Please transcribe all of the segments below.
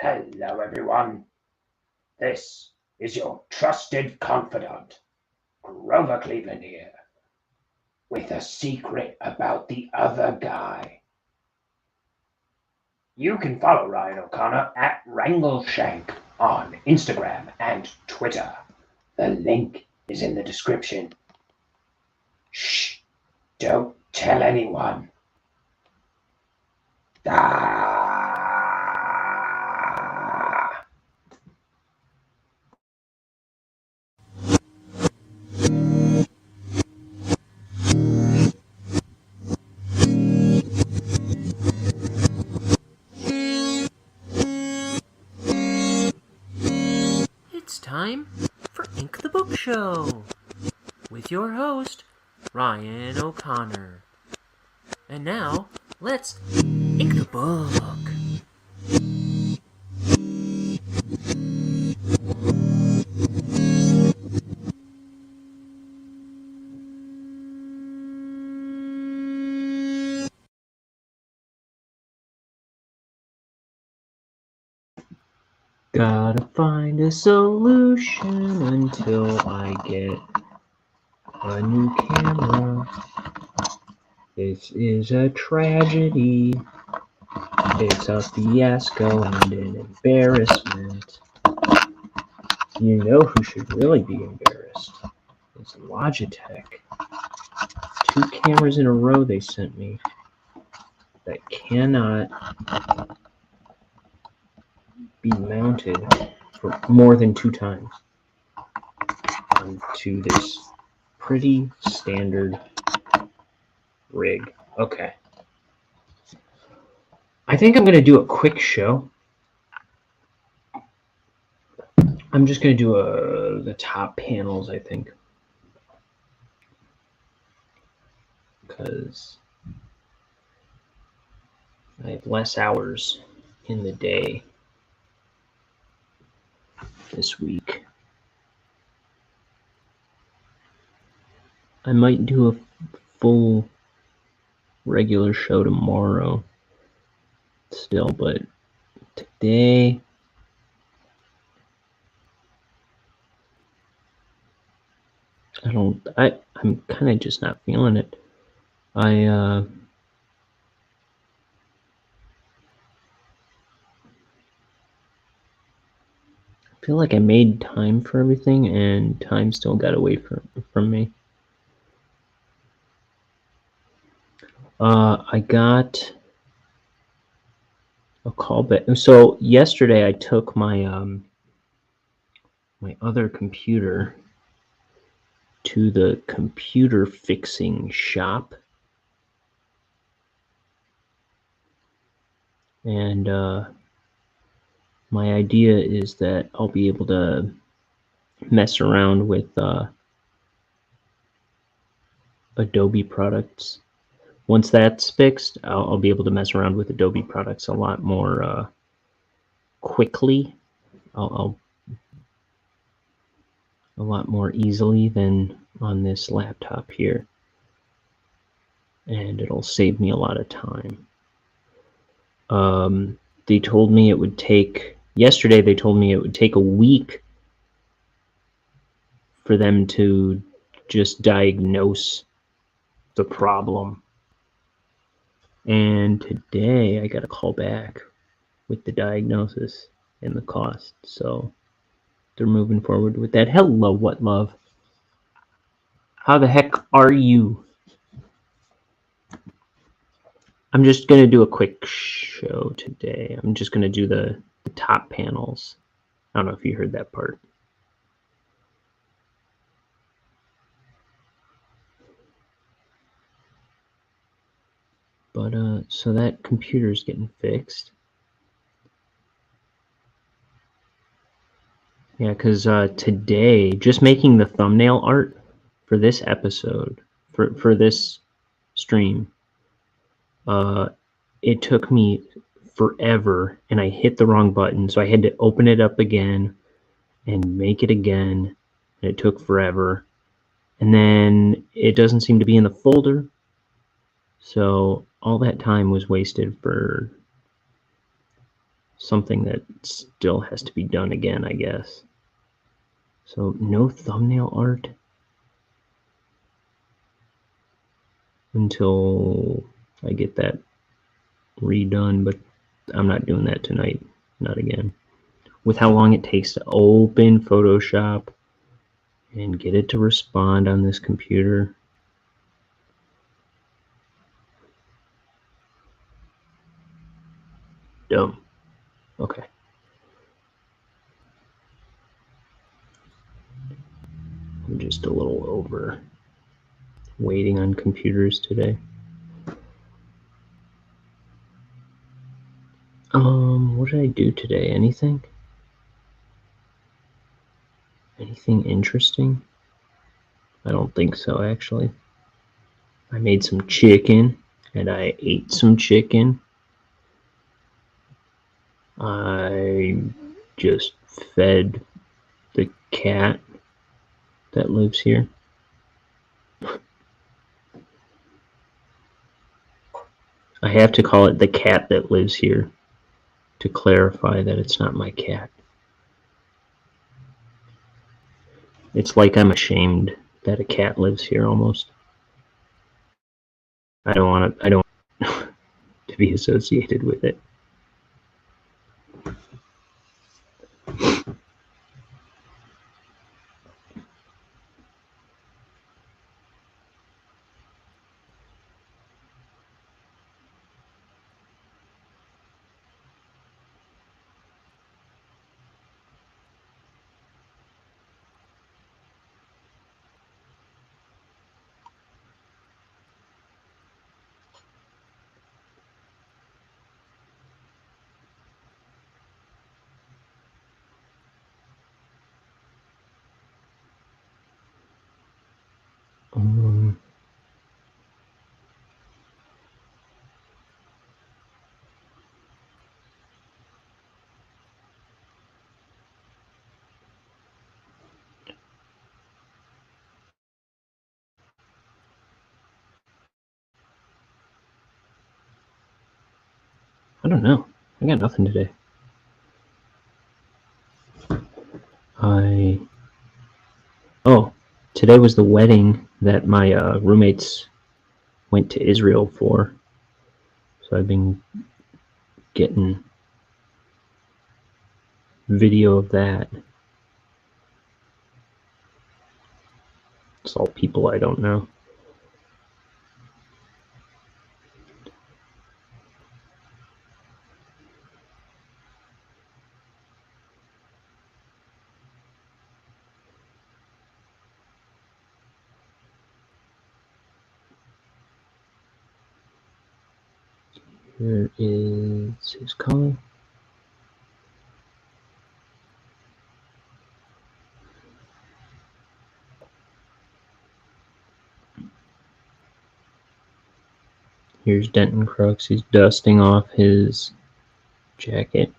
Hello, everyone. This is your trusted confidant, Grover Cleveland here, with a secret about the other guy. You can follow Ryan O'Connor at Wrangleshank on Instagram and Twitter. The link is in the description. Shh, don't tell anyone. It's time for Ink the Book Show with your host, Ryan O'Connor. And now, let's ink the book. Gotta find a solution until I get a new camera. This is a tragedy. It's a fiasco and an embarrassment. You know who should really be embarrassed? It's Logitech. 2 cameras in a row they sent me that cannot be mounted for more than 2 times onto this pretty standard rig. Okay. I think I'm going to do a quick show. I'm just going to do the top panels, I think. Because I have less hours in the day this week. I might do a full regular show tomorrow still, but today I'm kind of just not feeling it. I feel like I made time for everything and time still got away from me. I got a call back. So yesterday I took my my other computer to the computer fixing shop, and my idea is that I'll be able to mess around with Adobe products. Once that's fixed, I'll be able to mess around with Adobe products a lot more quickly. I'll a lot more easily than on this laptop here, and it'll save me a lot of time. They told me it would take, yesterday they told me it would take a week for them to just diagnose the problem. And today I got a call back with the diagnosis and the cost. So they're moving forward with that. Hello, what love? How the heck are you? I'm just going to do a quick show today. I'm just going to do the top panels. I don't know if you heard that part. But, so that computer's getting fixed. Yeah, because today, just making the thumbnail art for this episode, for this stream, it took me forever, and I hit the wrong button, so I had to open it up again and make it again, and it took forever. And then it doesn't seem to be in the folder, so all that time was wasted for something that still has to be done again, I guess. So no thumbnail art until I get that redone, but I'm not doing that tonight, not again. With how long it takes to open Photoshop and get it to respond on this computer. Dumb. Okay. I'm just a little over waiting on computers today. What did I do today? Anything? Anything interesting? I don't think so, actually. I made some chicken, and I ate some chicken. I just fed the cat that lives here. I have to call it the cat that lives here to clarify that it's not my cat. It's like I'm ashamed that a cat lives here almost. I don't want to be associated with it. I don't know. I got nothing today. Today was the wedding that my roommates went to Israel for. So I've been getting video of that. It's all people I don't know. Here is his color. Here's Denton Crooks. He's dusting off his jacket.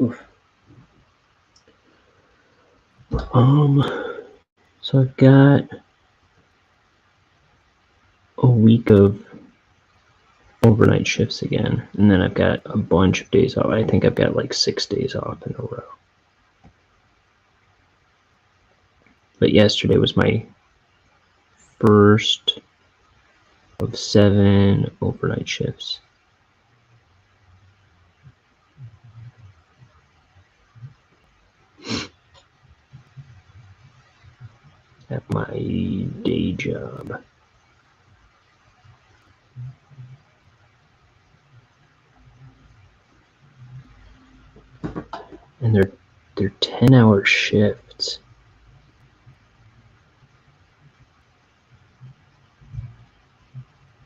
Oof. So I've got a week of overnight shifts again, and then I've got a bunch of days off. I think I've got like 6 days off in a row. But yesterday was my first of 7 overnight shifts. At my day job. And they're 10-hour shifts.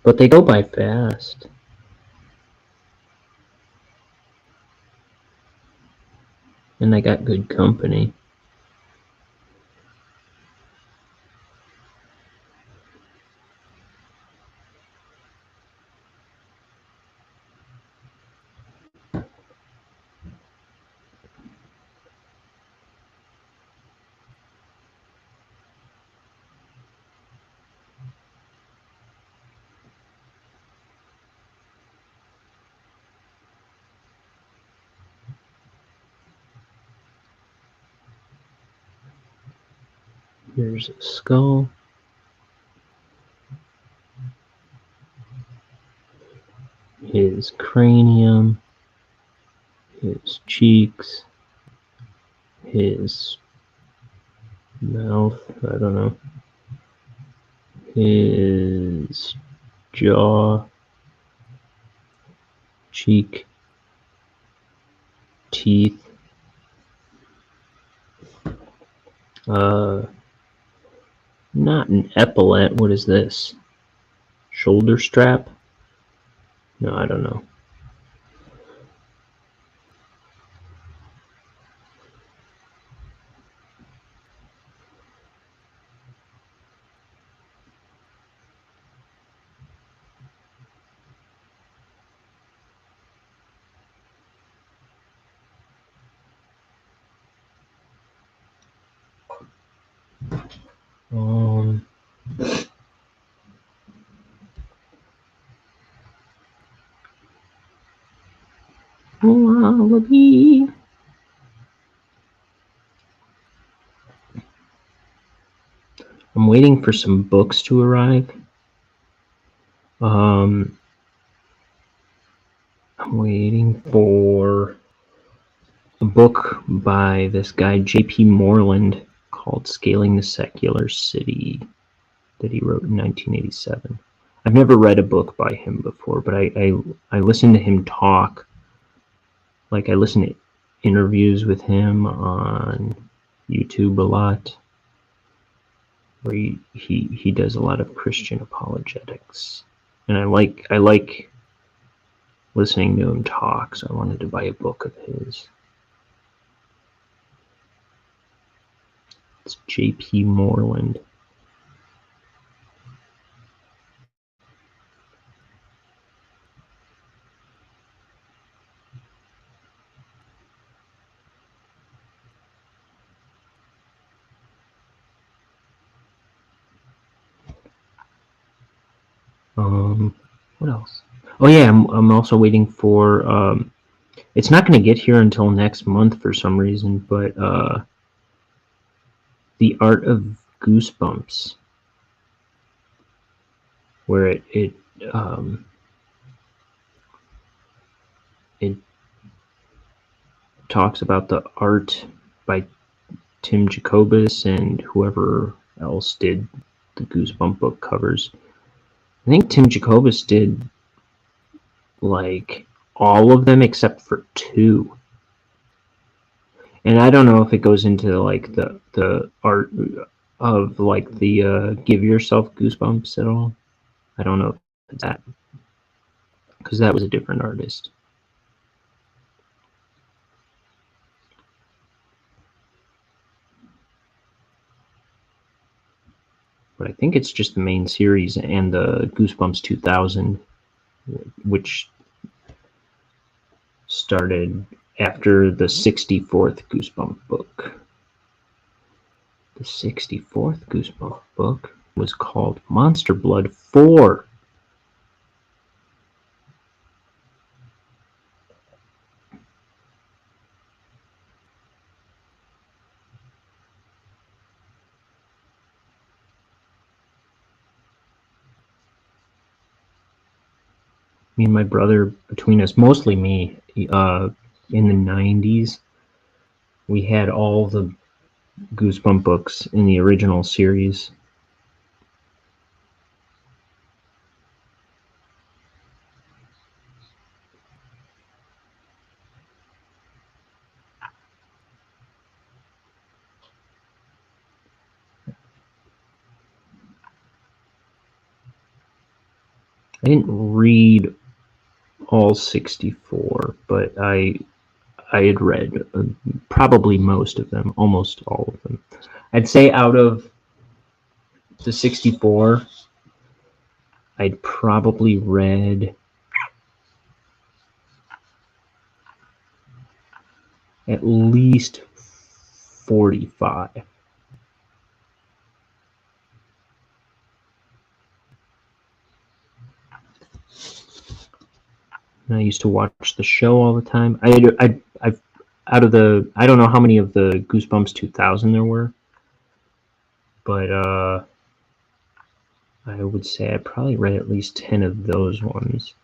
But they go by fast. And I got good company. Here's a skull. His cranium, his cheeks, his mouth, I don't know, his jaw, cheek, teeth, not an epaulette, what is this? Shoulder strap? No, I don't know. Wallaby. I'm waiting for some books to arrive. I'm waiting for a book by this guy, J.P. Moreland, called Scaling the Secular City, that he wrote in 1987. I've never read a book by him before, but I listened to him talk. Like, I listen to interviews with him on YouTube a lot, where he does a lot of Christian apologetics, and I like listening to him talk, so I wanted to buy a book of his. It's J.P. Moreland. What else? Oh yeah, I'm also waiting for. It's not going to get here until next month for some reason, but The Art of Goosebumps, where it talks about the art by Tim Jacobus and whoever else did the Goosebump book covers. I think Tim Jacobus did like all of them except for 2. And I don't know if it goes into like the art of like the Give Yourself Goosebumps at all. I don't know if it's that, because that was a different artist. But I think it's just the main series and the Goosebumps 2000, which started after the 64th Goosebump book. The 64th Goosebump book was called Monster Blood 4. Me and my brother, between us, mostly me, in the 90s, we had all the Goosebump books in the original series. I didn't read all 64, but I had read probably most of them, almost all of them. I'd say out of the 64, I'd probably read at least 45. And I used to watch the show all the time. I don't know how many of the Goosebumps 2000 there were, But I would say I probably read at least 10 of those ones.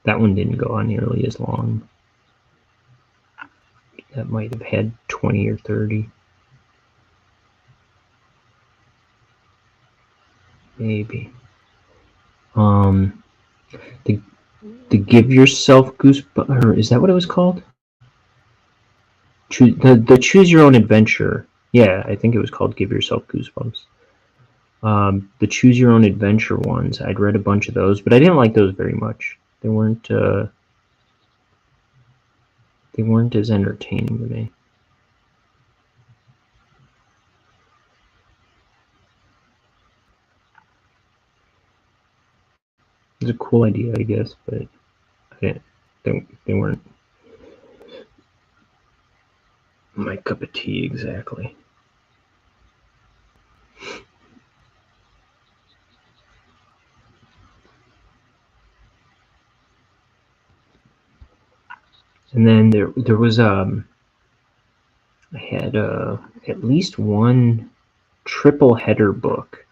That one didn't go on nearly as long. That might have had 20 or 30. Maybe. The Give Yourself Goosebumps, or is that what it was called? The Choose Your Own Adventure. Yeah, I think it was called Give Yourself Goosebumps. The Choose Your Own Adventure ones, I'd read a bunch of those, but I didn't like those very much. They weren't as entertaining to me. It was a cool idea, I guess, but they weren't my cup of tea exactly. And then there was I had at least one triple header book,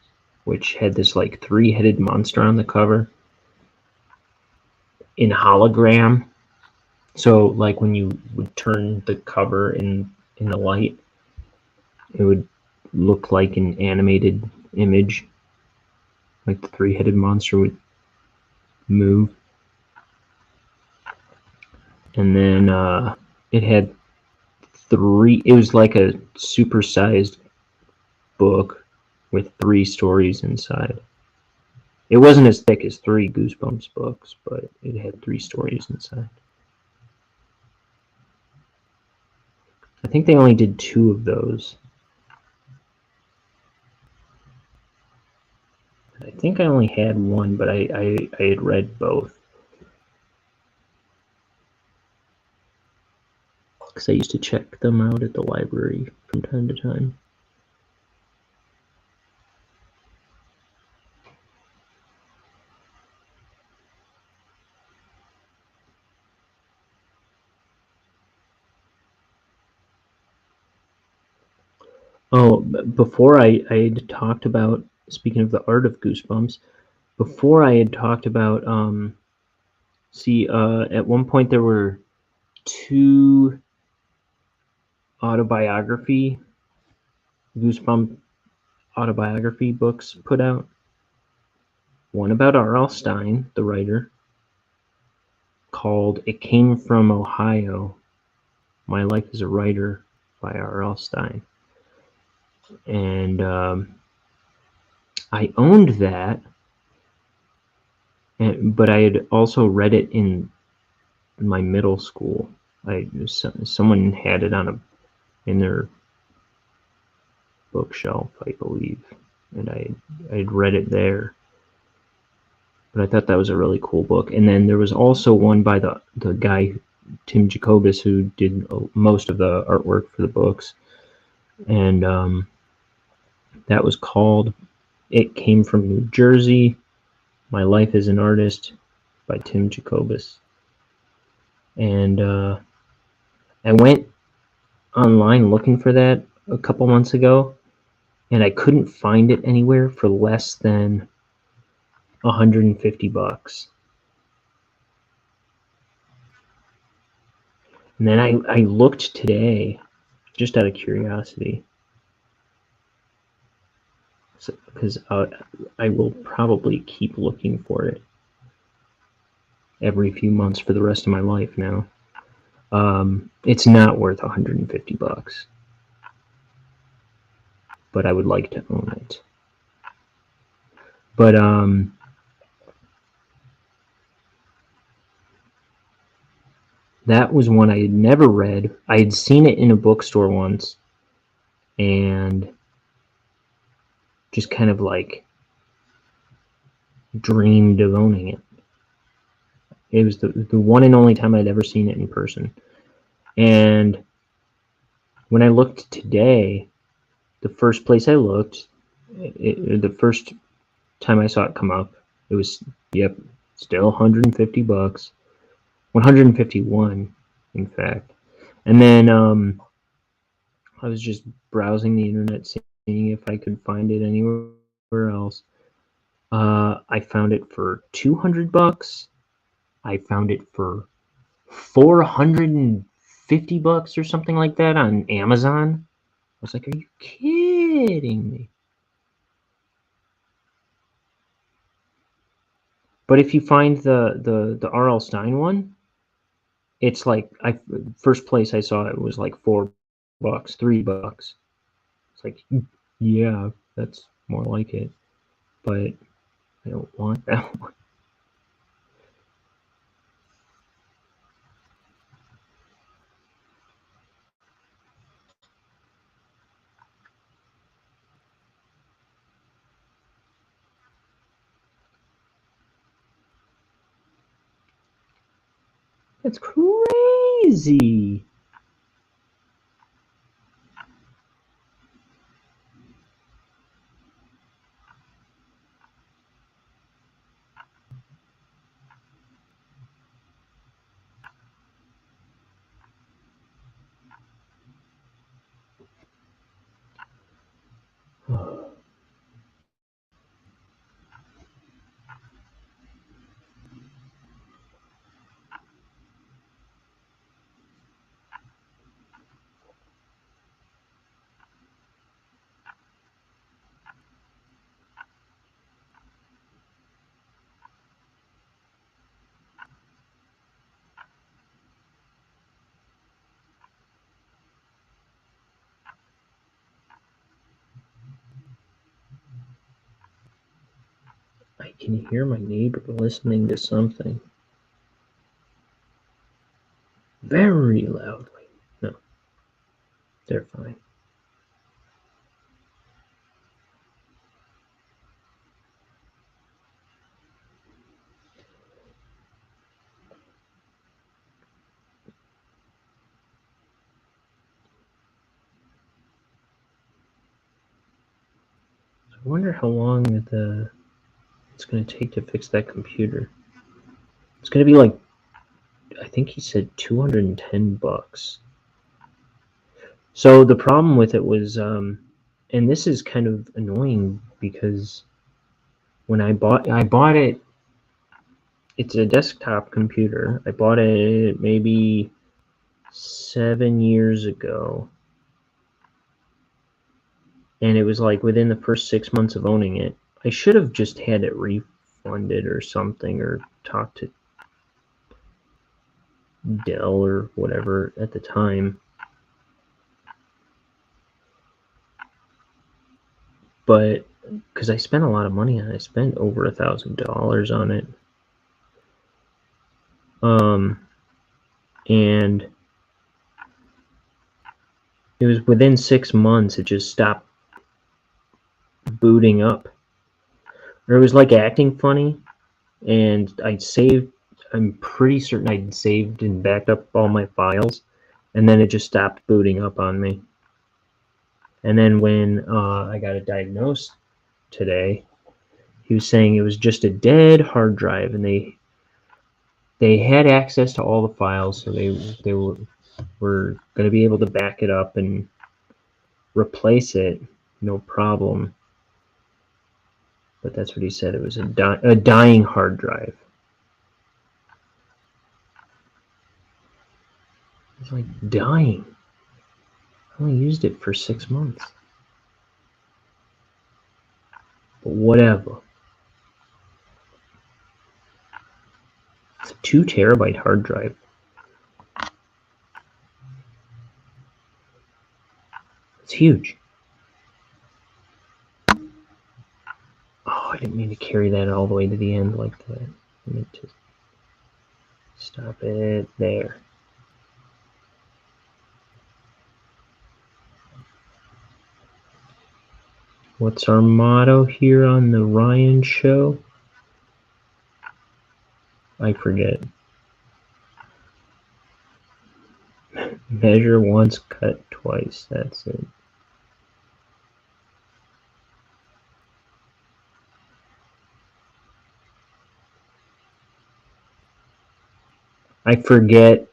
which had this like 3-headed monster on the cover in hologram. So like when you would turn the cover in the light, it would look like an animated image, like the 3-headed monster would move. And then it had it was like a supersized book with 3 stories inside. It wasn't as thick as 3 Goosebumps books, but it had 3 stories inside. I think they only did 2 of those. I think I only had one, but I had read both. Because I used to check them out at the library from time to time. Oh, before I had talked about, speaking of the art of Goosebumps, before I had talked about, at one point there were 2 Goosebump autobiography books put out. One about R.L. Stine, the writer, called It Came From Ohio, My Life as a Writer by R.L. Stine. And I owned that, but I had also read it in my middle school. Someone had it in their bookshelf, I believe, and I had read it there. But I thought that was a really cool book. And then there was also one by the guy Tim Jacobus, who did most of the artwork for the books, and that was called It Came From New Jersey, My Life as an Artist by Tim Jacobus. And I went online looking for that a couple months ago, and I couldn't find it anywhere for less than $150. And then I looked today, just out of curiosity, because I will probably keep looking for it every few months for the rest of my life now. It's not worth $150, but I would like to own it. But that was one I had never read. I had seen it in a bookstore once, and just kind of like dreamed of owning it. It was the one and only time I'd ever seen it in person. And when I looked today, the first place I looked, the first time I saw it come up, it was, yep, still $150. 151, in fact. And then I was just browsing the internet, seeing if I could find it anywhere else. I found it for $200. I found it for $450 or something like that on Amazon. I was like, are you kidding me? But if you find the R.L. Stine one, it's like first place I saw it was like $4, $3. It's like, yeah, that's more like it. But I don't want that one. That's crazy. I can hear my neighbor listening to something very loudly. No, they're fine. I wonder how long it's going to take to fix that computer. It's going to be like, I think he said $210. So the problem with it was, and this is kind of annoying because when I bought it. It's a desktop computer. I bought it maybe 7 years ago, and it was like within the first 6 months of owning it. I should have just had it refunded or something, or talked to Dell or whatever at the time. But because I spent a lot of money on it, I spent over $1,000 on it. And it was within 6 months, it just stopped booting up. Or it was like acting funny, and I'm pretty certain I'd saved and backed up all my files, and then it just stopped booting up on me. And then when I got it diagnosed today, he was saying it was just a dead hard drive, and they had access to all the files, so they were going to be able to back it up and replace it, no problem. But that's what he said. It was a dying hard drive. It's like dying. I only used it for 6 months. But whatever. It's a 2 terabyte hard drive. It's huge. Oh, I didn't mean to carry that all the way to the end like that. I meant to stop it there. What's our motto here on the Ryan Show? I forget. Measure once, cut twice. That's it. I forget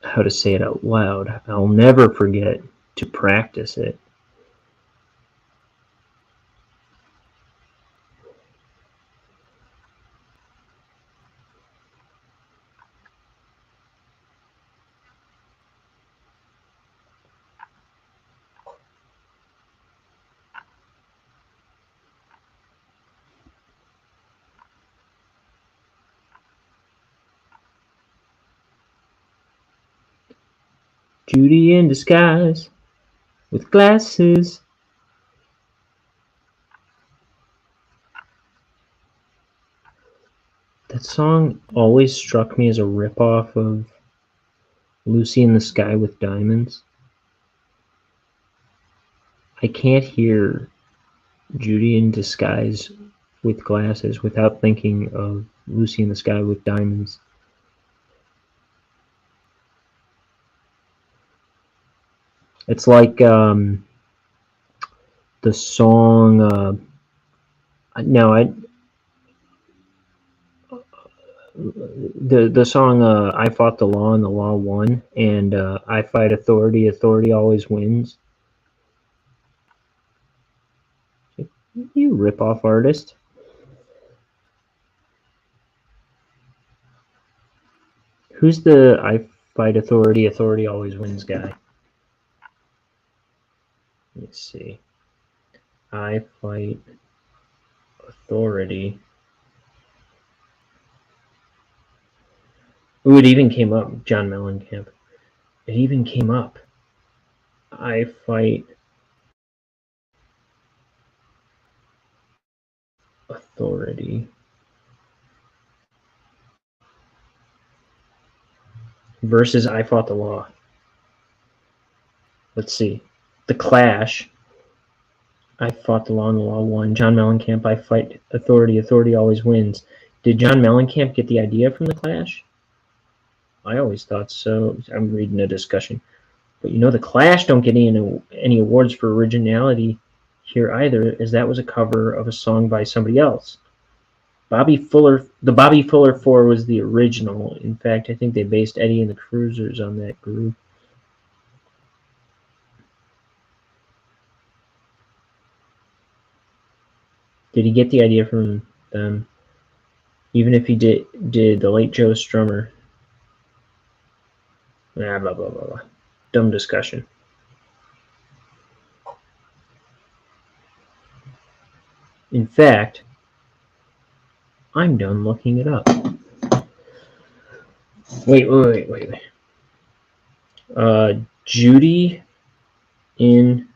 how to say it out loud. I'll never forget to practice it. Judy in disguise with glasses. That song always struck me as a ripoff of Lucy in the Sky with Diamonds. I can't hear Judy in disguise with glasses without thinking of Lucy in the Sky with Diamonds. It's like the song. The song "I Fought the Law and the Law Won" and "I Fight Authority, Authority Always Wins." You rip-off artist. Who's the "I Fight Authority, Authority Always Wins" guy? Let's see. I fight authority. Ooh, it even came up. John Mellencamp. It even came up. I fight authority versus I Fought the Law. Let's see. The Clash. I Fought the Law and the Law Won. John Mellencamp. I Fight Authority, Authority Always Wins. Did John Mellencamp get the idea from The Clash? I always thought so. I'm reading a discussion. But you know, The Clash don't get any awards for originality here either, as that was a cover of a song by somebody else. The Bobby Fuller 4 was the original. In fact, I think they based Eddie and the Cruisers on that group. Did he get the idea from them? Even if he did the late Joe Strummer. Blah, blah, blah, blah. Dumb discussion. In fact, I'm done looking it up. Wait. Judy in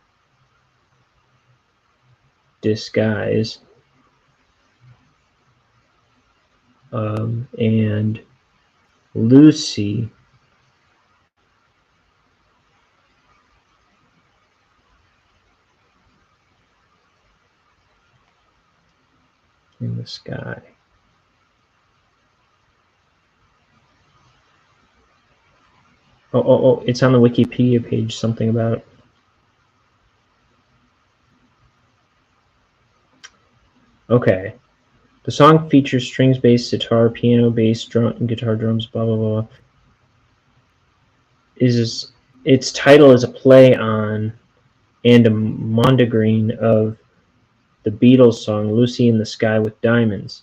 disguise and Lucy in the Sky. Oh, it's on the Wikipedia page, something about. Okay. The song features strings, bass, guitar, piano, bass, drum, guitar, drums, blah, blah, blah. Its title is a play on and a mondegreen of the Beatles song Lucy in the Sky with Diamonds.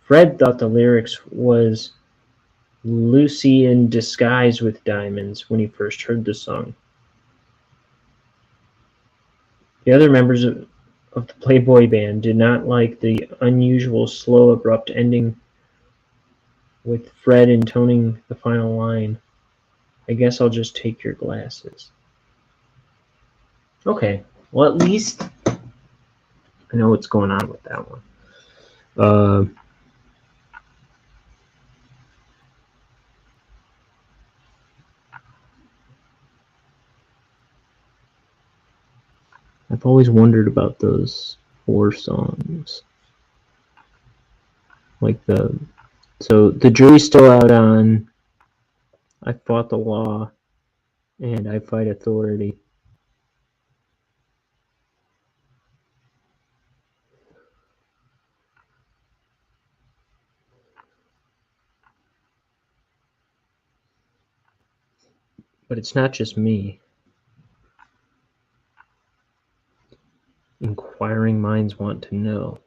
Fred thought the lyrics was Lucy in disguise with diamonds when he first heard the song. The other members of the Playboy band did not like the unusual slow, abrupt ending with Fred intoning the final line, "I guess I'll just take your glasses." Okay, well, at least I know what's going on with that one. I've always wondered about those 4 songs. So the jury's still out on I Fought the Law and I Fight Authority. But it's not just me. Inquiring minds want to know.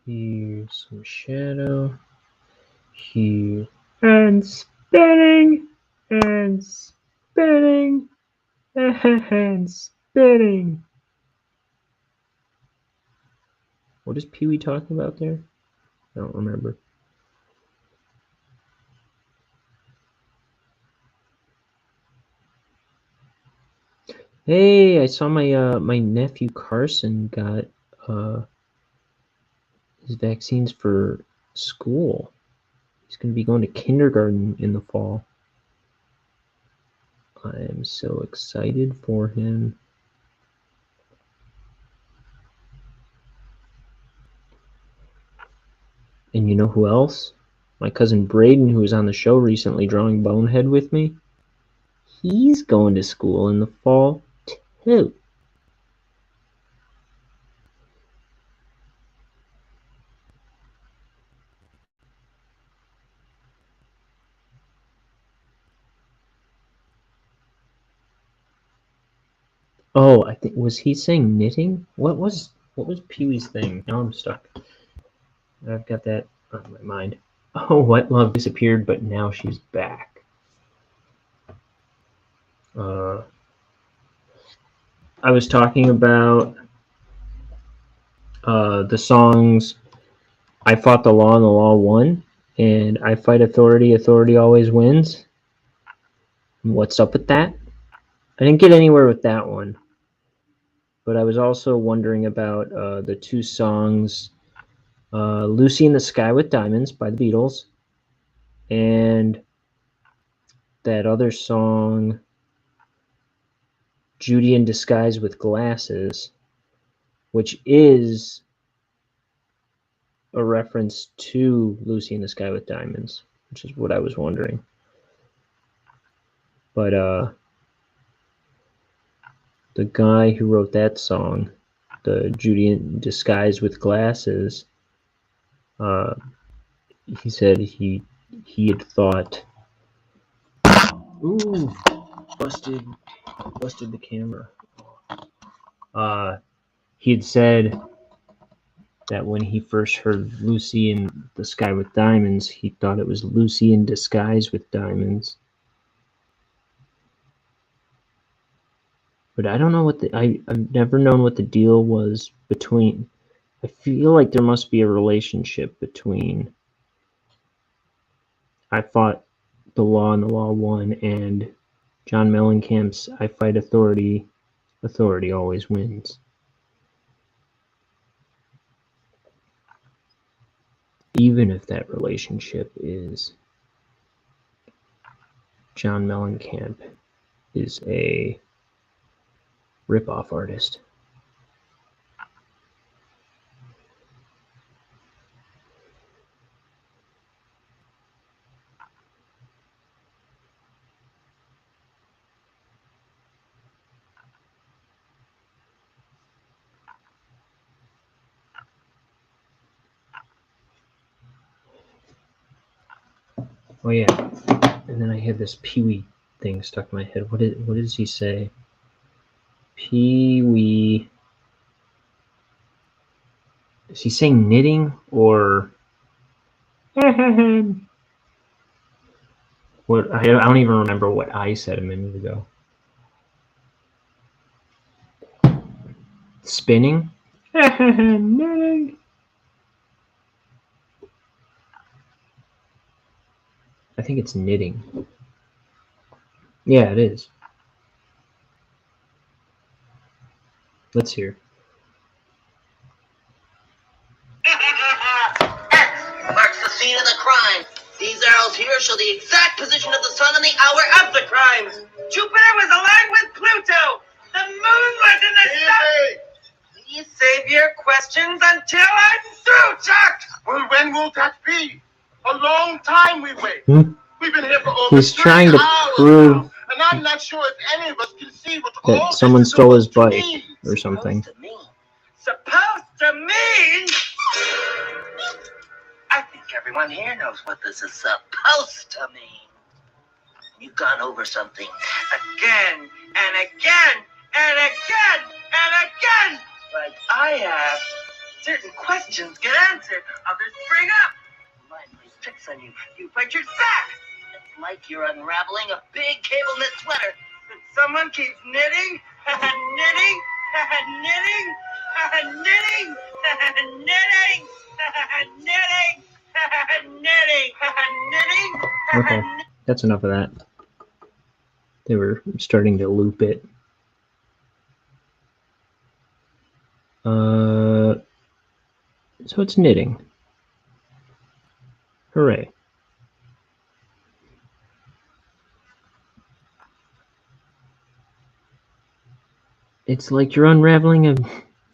Here's some shadow. Here. And spinning. And spinning. And spinning. What is Pee-wee talking about there? I don't remember. Hey, I saw my nephew Carson got his vaccines for school. He's going to be going to kindergarten in the fall. I am so excited for him. And you know who else? My cousin Braden, who was on the show recently drawing Bonehead with me. He's going to school in the fall too. Oh, I think, was he saying knitting? What was Pee-wee's thing? Now I'm stuck. I've got that on my mind. Oh, What Love disappeared, but now she's back. I was talking about the songs I Fought the Law and the Law Won, and I Fight Authority, Authority Always Wins. What's up with that? I didn't get anywhere with that one. But I was also wondering about the two songs, Lucy in the Sky with Diamonds by the Beatles, and that other song, Judy in Disguise with Glasses, which is a reference to Lucy in the Sky with Diamonds, which is what I was wondering. But the guy who wrote that song, the Judy in Disguise with Glasses, he said he had thought, ooh, busted the camera. He had said that when he first heard Lucy in the Sky with Diamonds, he thought it was Lucy in Disguise with Diamonds. But I don't know what I've never known what the deal was between. I feel like there must be a relationship between I Fought the Law and the Law Won and John Mellencamp's I Fight Authority, Authority Always Wins. Even if that relationship is John Mellencamp is a rip-off artist. Oh yeah, and then I had this Pee-wee thing stuck in my head. What does he say? Pee-wee. Is he saying knitting or what? I don't even remember what I said a minute ago. Spinning? Knitting. I think it's knitting. Yeah, it is. Let's hear. X marks the scene of the crime. These arrows here show the exact position of the sun and the hour of the crime. Jupiter was aligned with Pluto. The moon was in the sun. Please save your questions until I'm through, Chuck. Well, when will that be? A long time we wait. We've been here for over He's 3 trying to hours prove now, and I'm not sure if any of us can see what that all someone this is stole his supposed to bike mean. or something. Supposed to mean? I think everyone here knows what this is supposed to mean. You've gone over something again and again and again and again. Like I have. Certain questions get answered, others spring up. Mine plays tricks on you. You fight your back. It's like you're unraveling a big cable knit sweater that someone keeps knitting and knitting and knitting and knitting and knitting and knitting and knitting and knitting. Okay, that's enough of that. They were starting to loop it. So it's knitting. Hooray. It's like you're unraveling a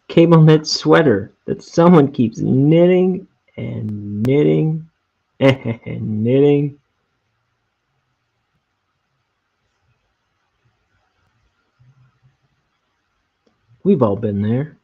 cable knit sweater that someone keeps knitting and knitting and knitting. We've all been there.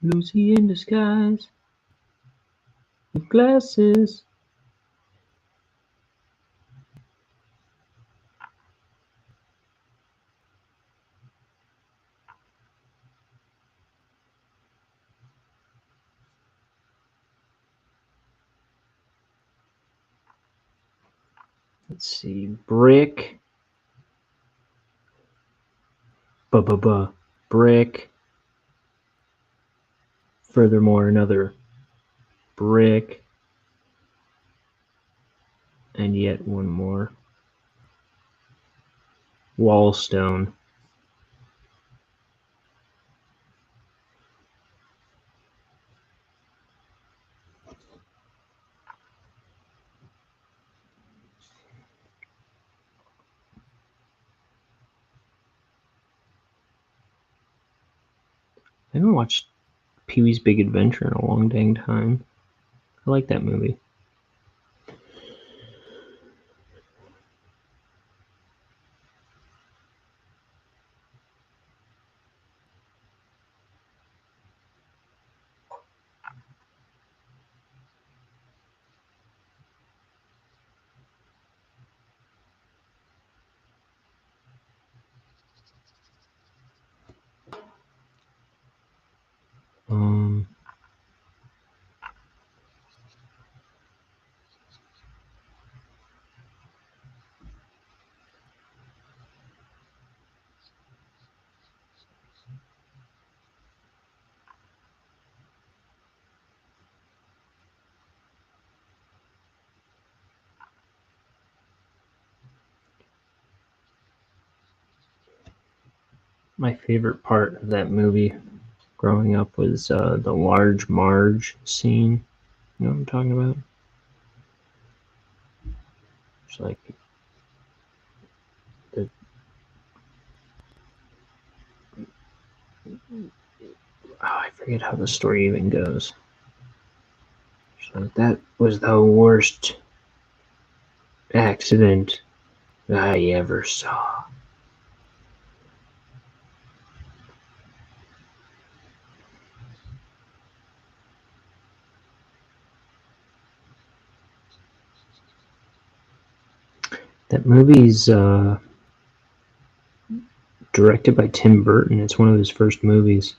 Lucy in disguise with glasses. Let's see, brick. Brick. Furthermore, another brick. And yet one more. Wallstone. I haven't watched Pee-wee's Big Adventure in a long dang time. I like that movie. My favorite part of that movie growing up was the Large Marge scene. You know what I'm talking about? It's like I forget how the story even goes. So that was the worst accident I ever saw. That movie's directed by Tim Burton. It's one of his first movies.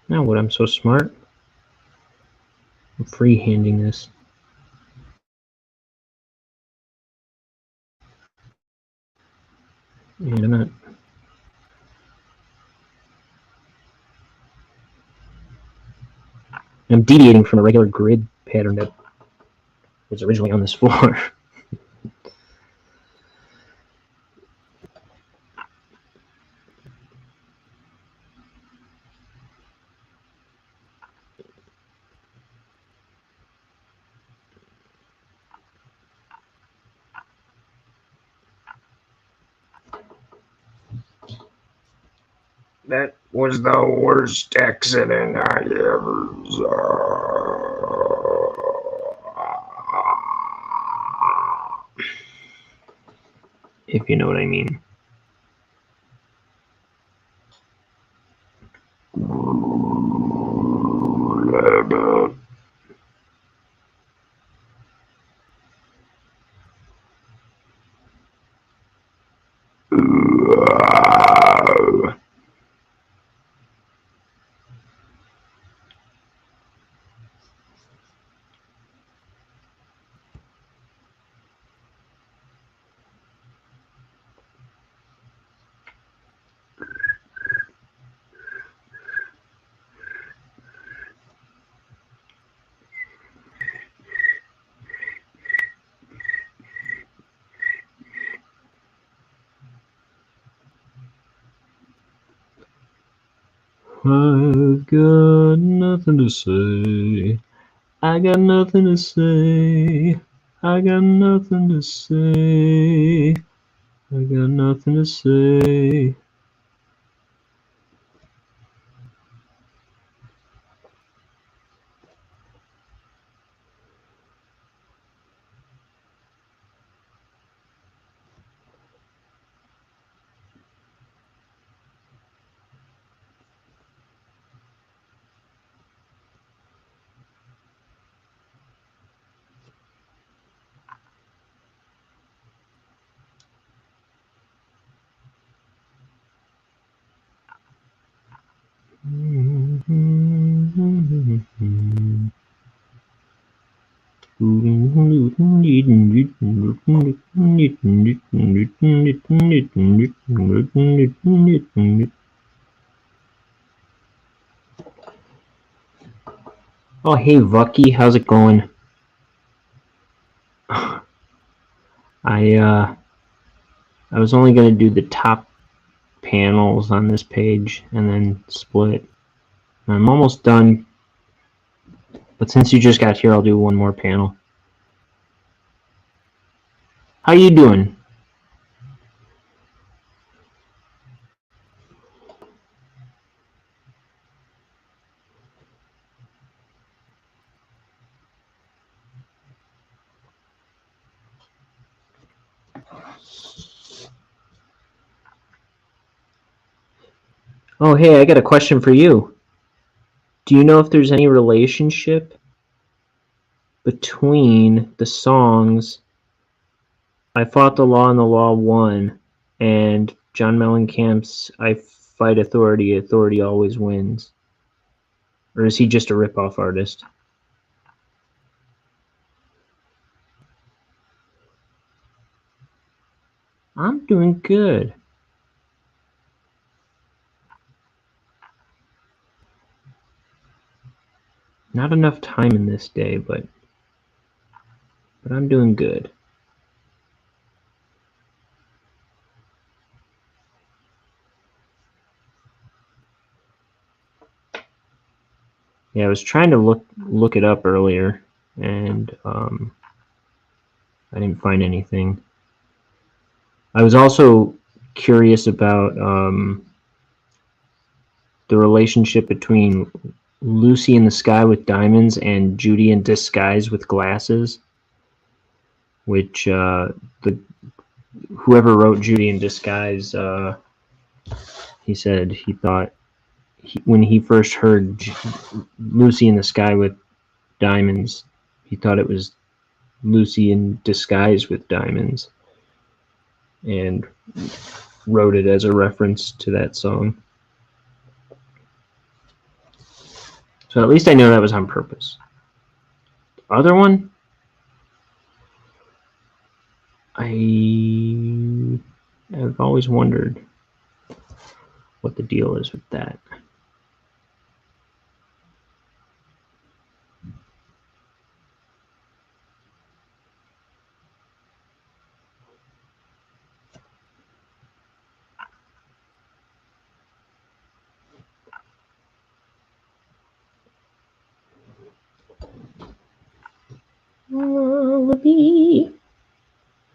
Now what? I'm so smart. I'm freehanding this. And I'm not. I'm deviating from the regular grid pattern that was originally on this floor. That was the worst accident I ever saw. If you know what I mean. I've got nothing to say. I got nothing to say. I got nothing to say. I got nothing to say. Oh, hey, Vucky, how's it going? I was only going to do the top panels on this page and then split. I'm almost done, but since you just got here, I'll do one more panel. How you doing? Oh, hey, I got a question for you. Do you know if there's any relationship between the songs I Fought the Law and the Law Won and John Mellencamp's I Fight Authority, Authority Always Wins? Or is he just a rip-off artist? I'm doing good. Not enough time in this day, but I'm doing good. Yeah, I was trying to look it up earlier, and I didn't find anything. I was also curious about the relationship between Lucy in the Sky with Diamonds and Judy in Disguise with Glasses, which whoever wrote Judy in Disguise, he said he thought when he first heard Lucy in the Sky with Diamonds, he thought it was Lucy in Disguise with Diamonds, and wrote it as a reference to that song. So at least I know that was on purpose. The other one, I've always wondered what the deal is with that. Wallaby,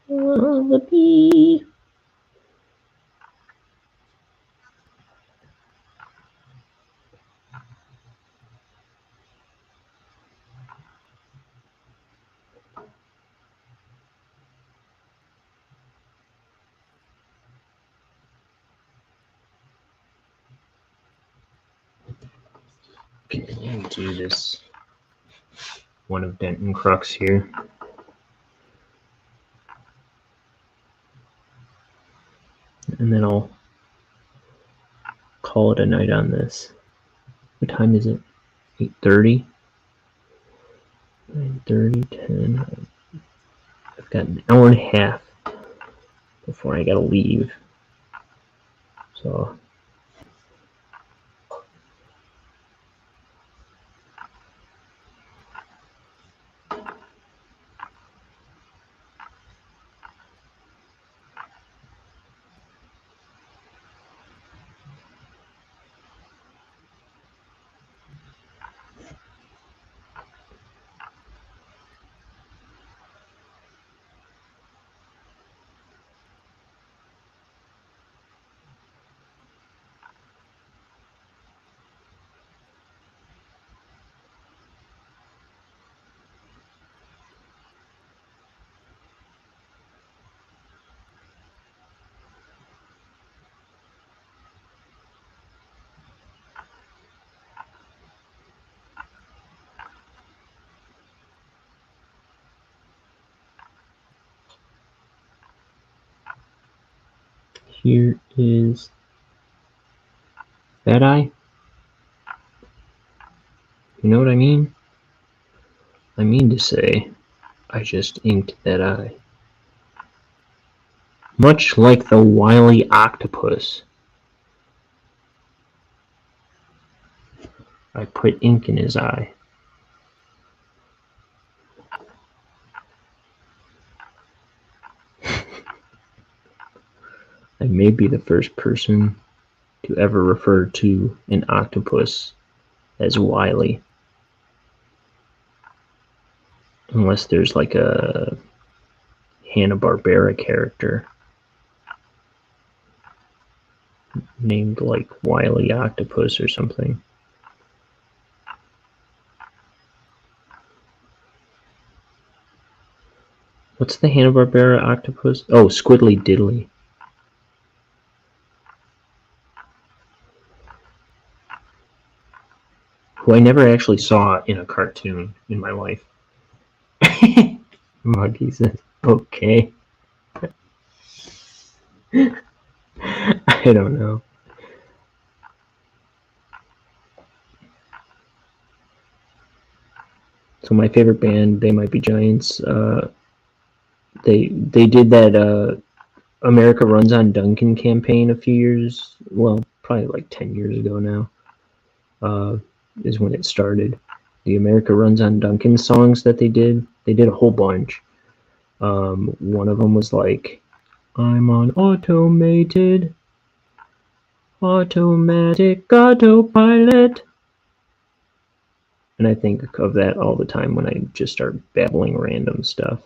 wallaby. Okay, I'm gonna do this one of Denton Crux here. And then I'll call it a night on this. What time is it? 8:30? 9:30, 10. I've got an hour and a half before I gotta leave. So here is that eye. You know what I mean? I mean to say, I just inked that eye. Much like the wily octopus, I put ink in his eye. I may be the first person to ever refer to an octopus as wily. Unless there's like a Hanna-Barbera character named like Wily Octopus or something. What's the Hanna-Barbera octopus? Oh, Squiddly Diddly. Who I never actually saw in a cartoon in my life. Muggy says, okay. I don't know. So my favorite band, They Might Be Giants, they did that America Runs on Duncan campaign a few years, well, probably like 10 years ago now, is when it started. the America Runs on Duncan songs that they did. They did a whole bunch. One of them was like, I'm on automatic autopilot. And I think of that all the time when I just start babbling random stuff.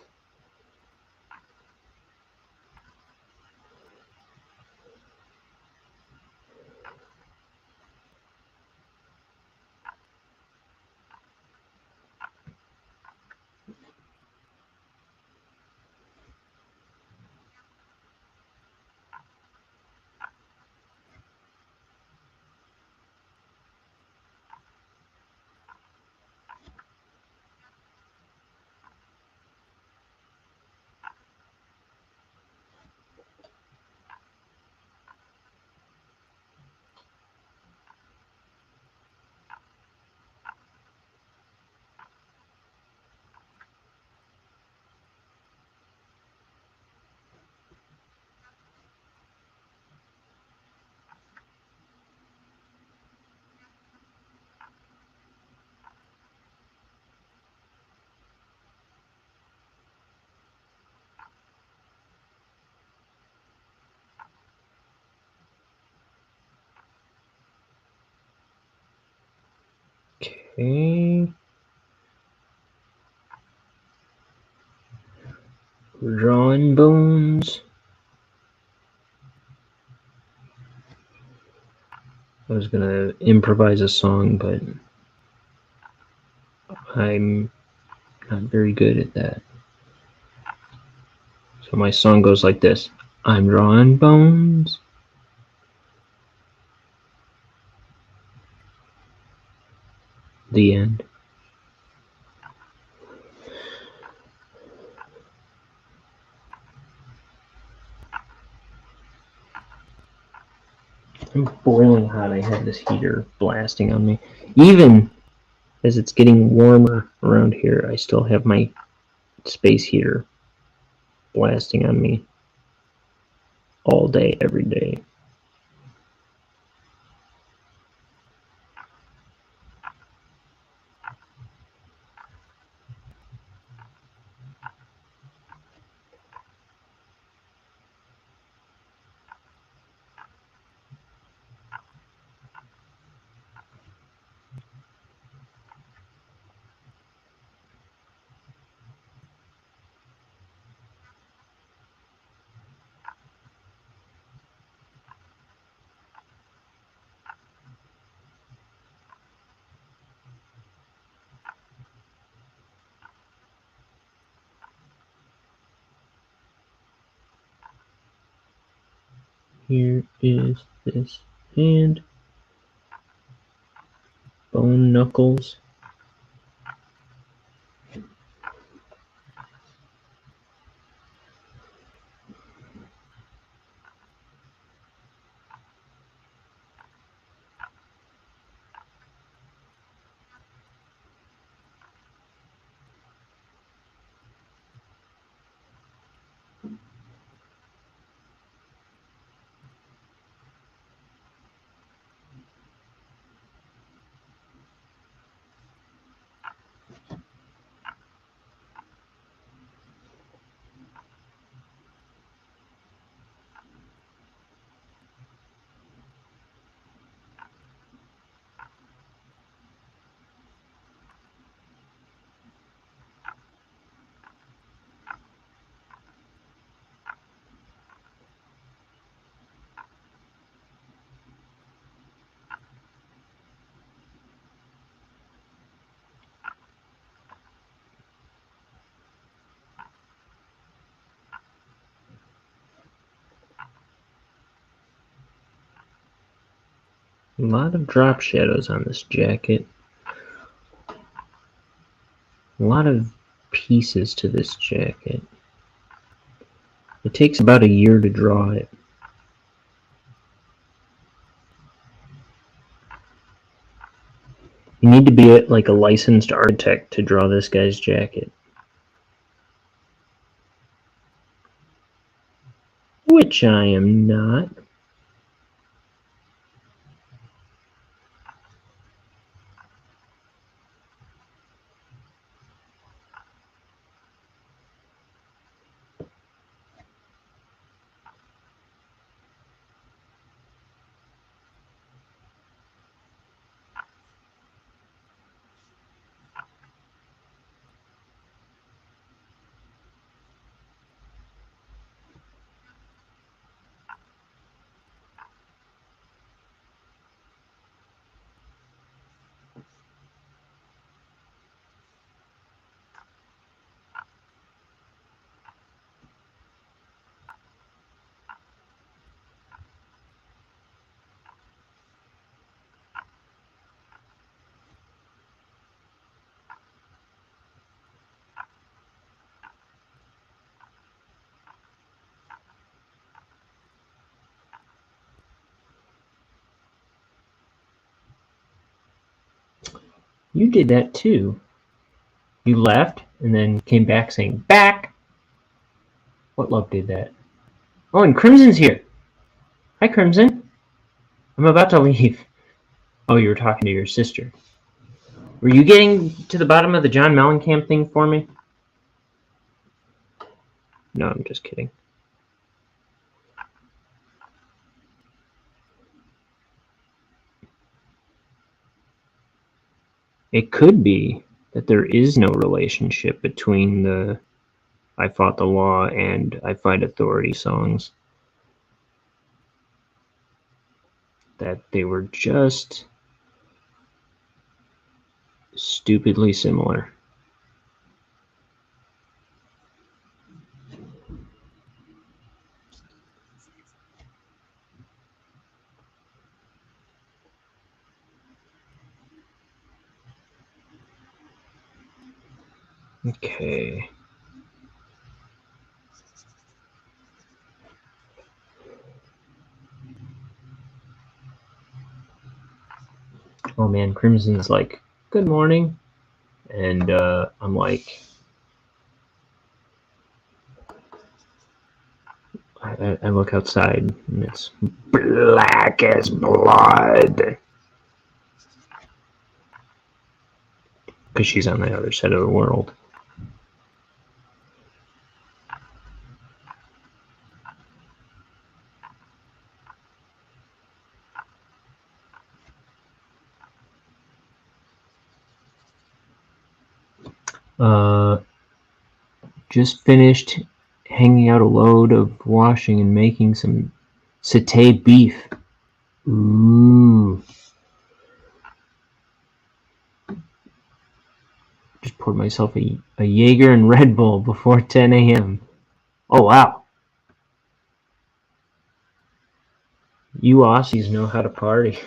Okay. Drawing bones. I was gonna improvise a song, but I'm not very good at that. So my song goes like this. I'm drawing bones. The end. I'm boiling hot. I have this heater blasting on me. Even as it's getting warmer around here, I still have my space heater blasting on me all day, every day. Here is this hand. Bone knuckles. A lot of drop shadows on this jacket. A lot of pieces to this jacket. It takes about a year to draw it. You need to be like a licensed architect to draw this guy's jacket. Which I am not. You did that too. You left and then came back saying, back! What love did that? Oh, and Crimson's here. Hi, Crimson. I'm about to leave. Oh, you were talking to your sister. Were you getting to the bottom of the John Mellencamp thing for me? No, I'm just kidding. It could be that there is no relationship between the I Fought the Law and I Fight Authority songs. That they were just stupidly similar. Okay. Oh man, Crimson's like, good morning. And I'm like, I look outside and it's black as blood. Because she's on the other side of the world. Just finished hanging out a load of washing and making some satay beef. Ooh. Just poured myself a Jaeger and Red Bull before 10 a.m. Oh, wow. You Aussies know how to party.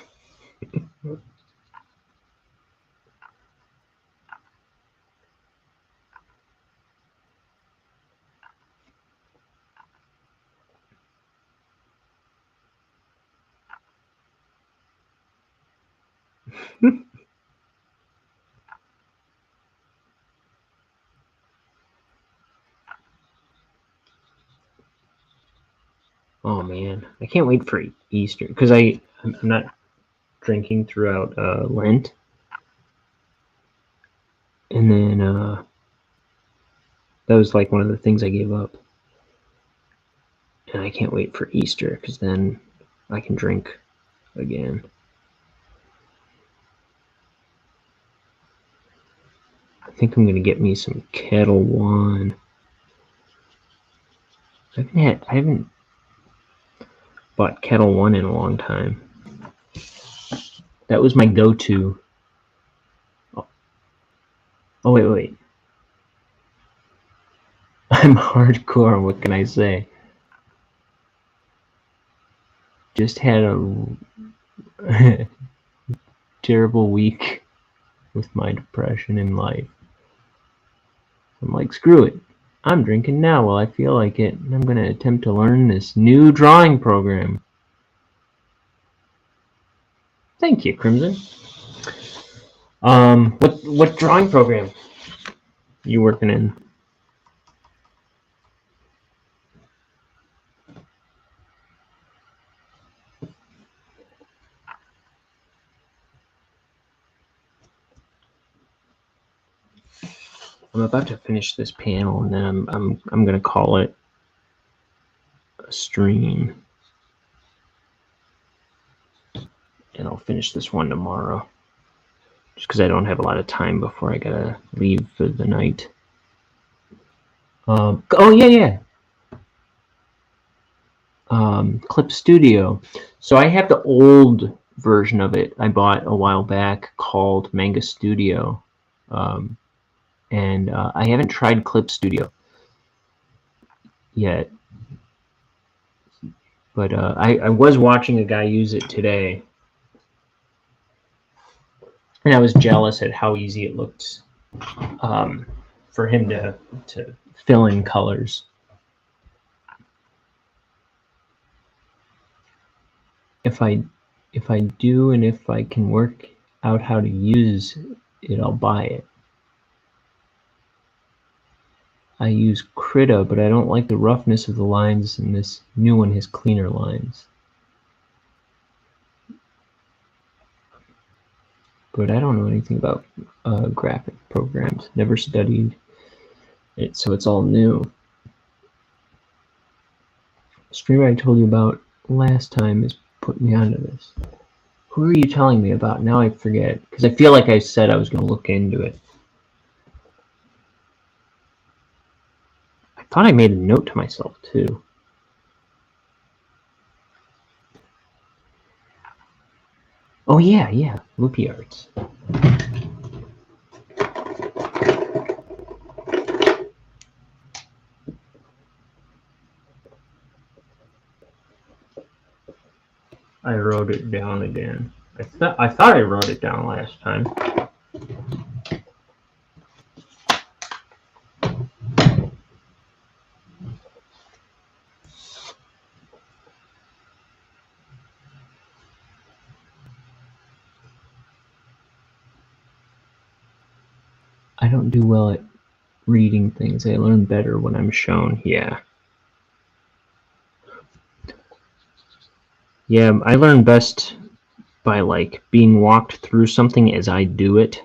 Oh man, I can't wait for Easter because I'm not drinking throughout Lent, and then that was like one of the things I gave up, and I can't wait for Easter because then I can drink again. I think I'm gonna get me some Kettle One. I haven't bought Kettle One in a long time. That was my go-to. Oh wait. I'm hardcore, what can I say? Just had a terrible week with my depression in life. I'm like, screw it. I'm drinking now while I feel like it, and I'm going to attempt to learn this new drawing program. Thank you, Crimson. What drawing program you working in? I'm about to finish this panel, and then I'm gonna call it a stream, and I'll finish this one tomorrow, just because I don't have a lot of time before I gotta leave for the night. Oh yeah. Clip Studio. So I have the old version of it I bought a while back called Manga Studio. And I haven't tried Clip Studio yet, but I was watching a guy use it today, and I was jealous at how easy it looked for him to fill in colors. If I do, and if I can work out how to use it, I'll buy it. I use Krita, but I don't like the roughness of the lines, and this new one has cleaner lines. But I don't know anything about graphic programs. Never studied it, so it's all new. The streamer I told you about last time is putting me onto this. Who are you telling me about? Now I forget, because I feel like I said I was going to look into it. I thought I made a note to myself, too. Oh, yeah, Loopy Arts. I wrote it down again. I thought I wrote it down last time. I don't do well at reading things. I learn better when I'm shown. Yeah. Yeah, I learn best by like being walked through something as I do it.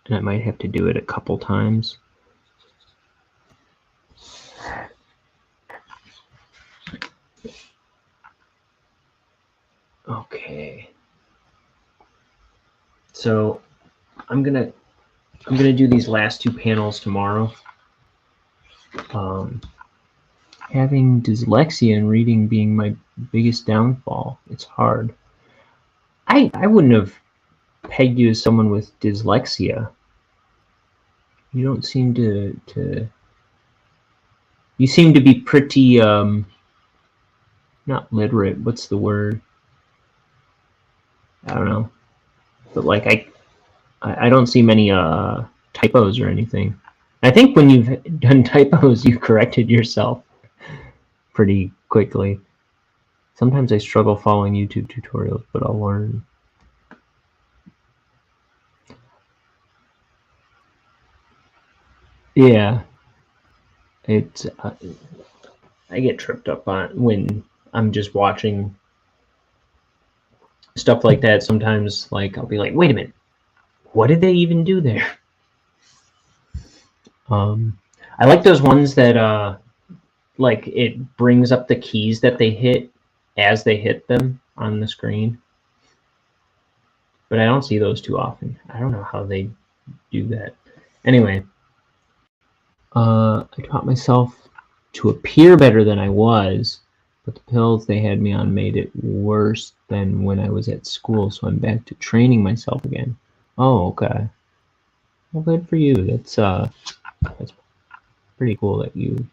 And I might have to do it a couple times. Okay. So I'm gonna do these last two panels tomorrow. Having dyslexia and reading being my biggest downfall. It's hard. I wouldn't have pegged you as someone with dyslexia. You don't seem to you seem to be pretty not literate. What's the word? I don't know. But like I don't see many typos or anything. I think when you've done typos, you've corrected yourself pretty quickly. Sometimes I struggle following YouTube tutorials, but I'll learn. Yeah, it's I get tripped up on when I'm just watching stuff like that. Sometimes, like I'll be like, "Wait a minute, what did they even do there?" I like those ones that like it brings up the keys that they hit as they hit them on the screen. But I don't see those too often. I don't know how they do that. Anyway, I taught myself to appear better than I was, but the pills they had me on made it worse than when I was at school, so I'm back to training myself again. Oh, okay. Well, good for you. That's pretty cool that you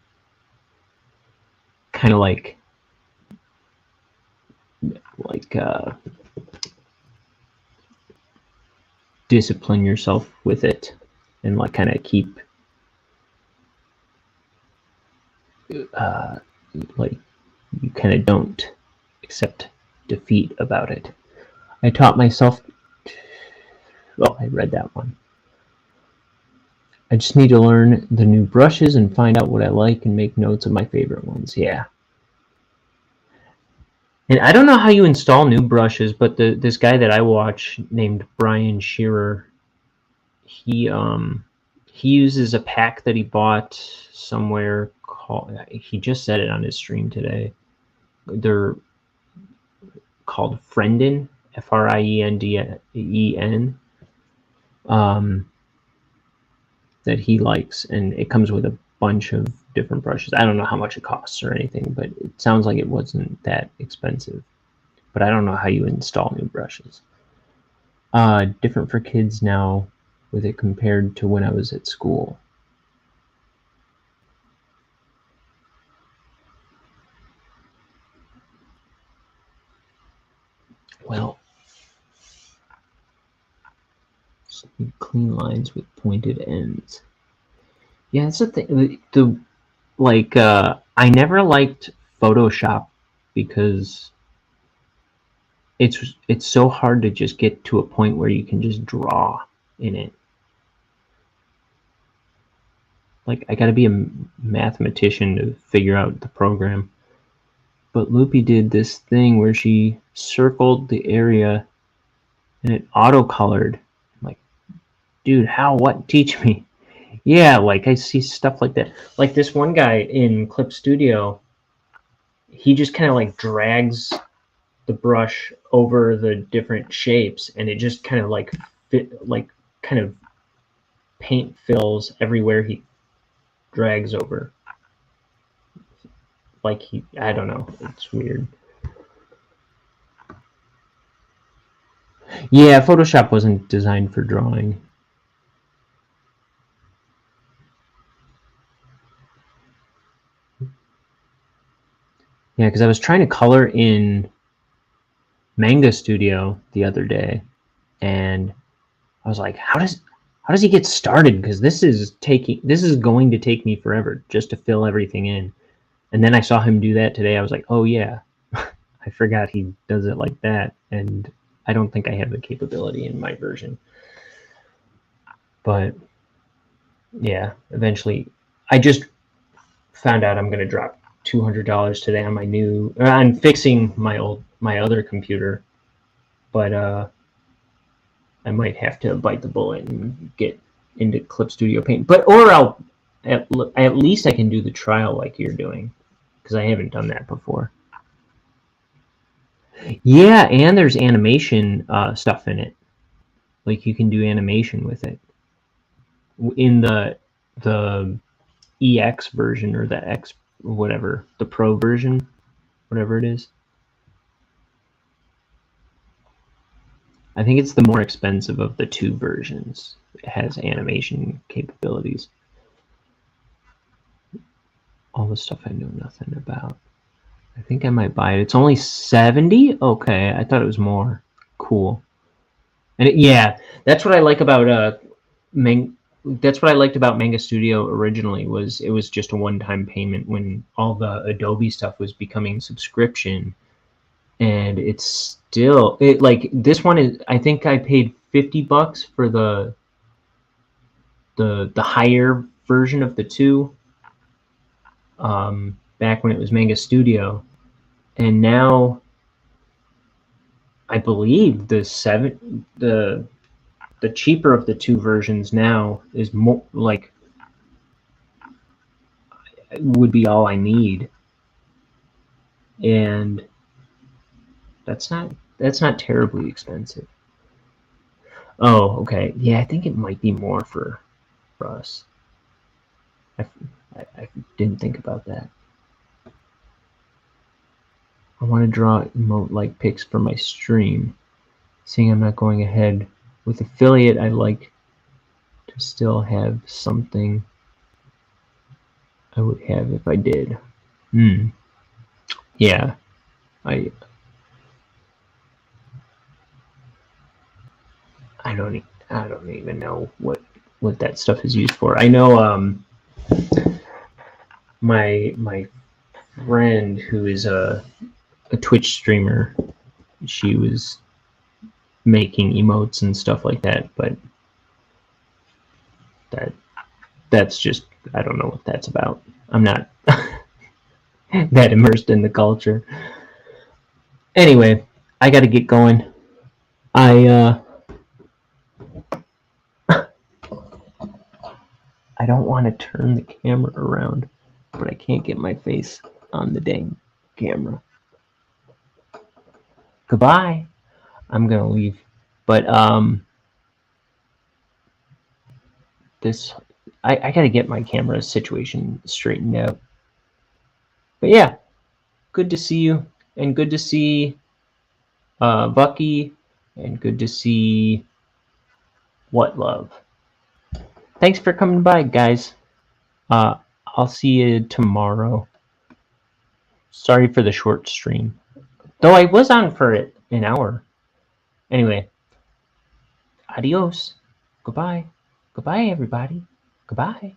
kind of like discipline yourself with it and like kind of keep like you kind of don't accept defeat about it. I taught myself, well, I read that one. I just need to learn the new brushes and find out what I like and make notes of my favorite ones. Yeah. And I don't know how you install new brushes, but this guy that I watch named Brian Shearer, he uses a pack that he bought somewhere called, he just said it on his stream today. They're called Frienden, Frienden, that he likes, and it comes with a bunch of different brushes. I don't know how much it costs or anything, but it sounds like it wasn't that expensive. But I don't know how you install new brushes. Different for kids now with it compared to when I was at school. Well, clean lines with pointed ends. Yeah, that's the thing. I never liked Photoshop because it's so hard to just get to a point where you can just draw in it. Like, I got to be a mathematician to figure out the program. But Loopy did this thing where she circled the area and it auto-colored. I'm like, dude, how? What? Teach me. Yeah, like, I see stuff like that. Like, this one guy in Clip Studio, he just kind of, like, drags the brush over the different shapes, and it just kind of, like, kind of paint fills everywhere he drags over. Like, I don't know. It's weird. Yeah, Photoshop wasn't designed for drawing. Yeah, because I was trying to color in Manga Studio the other day, and I was like, how does he get started? Because this is going to take me forever just to fill everything in. And then I saw him do that today. I was like, oh yeah, I forgot he does it like that. And I don't think I have the capability in my version. But yeah, eventually, I just found out I'm going to drop $200 today on my new. I'm fixing my other computer, but I might have to bite the bullet and get into Clip Studio Paint. Or I'll at least I can do the trial like you're doing, because I haven't done that before. Yeah, and there's animation stuff in it. Like, you can do animation with it in the EX version, or the X, whatever, the Pro version, whatever it is. I think it's the more expensive of the two versions. It has animation capabilities. All the stuff I know nothing about. I think I might buy it. It's only $70? Okay, I thought it was more. Cool. And yeah, that's what I like about that's what I liked about Manga Studio originally, was it was just a one-time payment when all the Adobe stuff was becoming subscription. And it's still like, this one is, I think I paid $50 for the higher version of the two, back when it was Manga Studio, and now I believe the cheaper of the two versions now is more like, would be all I need, and that's not terribly expensive. Oh, okay. Yeah, I think it might be more for us. I didn't think about that. I want to draw emote-like pics for my stream. Seeing I'm not going ahead with affiliate, I like to still have something I would have if I did. Yeah. I don't even know what that stuff is used for. I know my friend, who is a Twitch streamer, she was making emotes and stuff like that, but that's just, I don't know what that's about. I'm not that immersed in the culture. Anyway, I gotta get going. I don't want to turn the camera around, but I can't get my face on the dang camera. Goodbye. I'm gonna leave, but I gotta get my camera situation straightened out. But yeah, good to see you, and good to see Bucky, and good to see What Love. Thanks for coming by, guys. I'll see you tomorrow. Sorry for the short stream, though I was on for an hour. Anyway, adios. Goodbye. Goodbye, everybody. Goodbye.